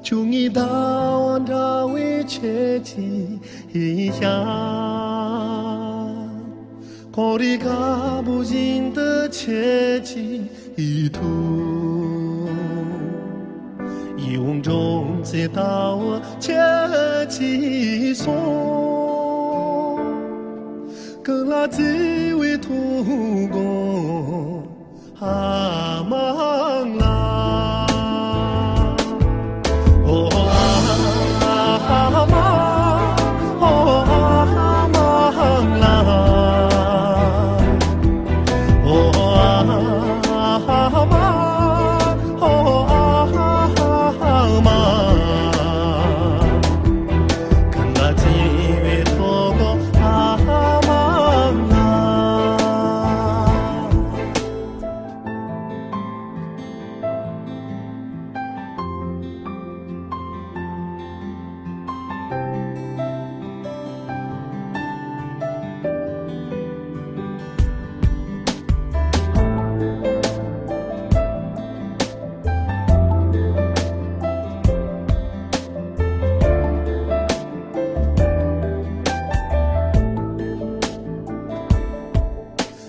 祝你大王这位切记一下，我的嘎不赢的切记一途，用中在到我切记送，跟了这位土公阿忙啦。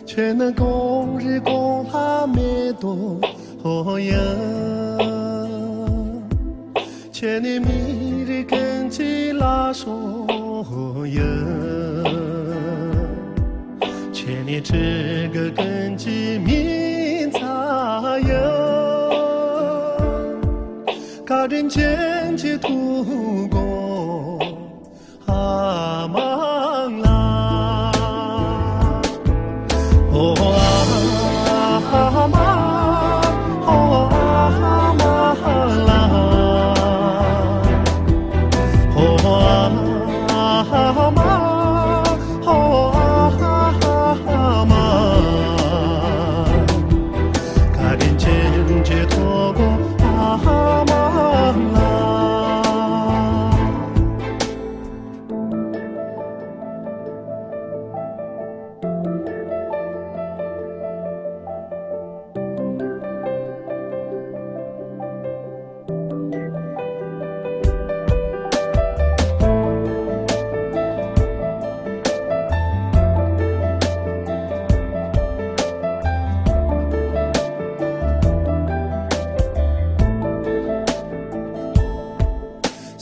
全能公日公哈没多呀，全年米日根基拉说呀，全年这个根基民杂呀，个人间接土公阿忙啦。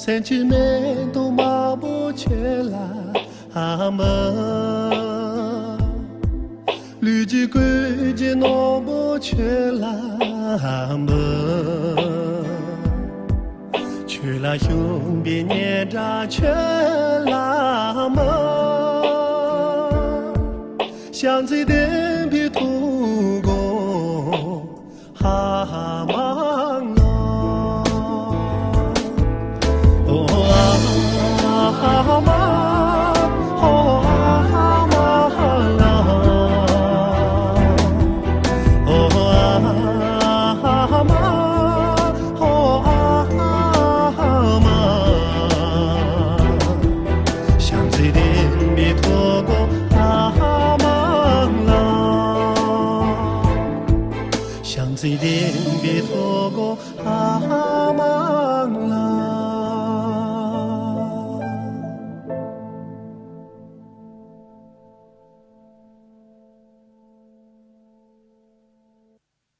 Sentimento mabo chela ama Luji kuje no bo chela ama Chela hyung bi nye da chela ama 相随的比土公哈忙了。哈嘛，哈嘛啦，哈嘛，哈嘛，相随的比土公哈忙啦，相随的比土公哈忙啦。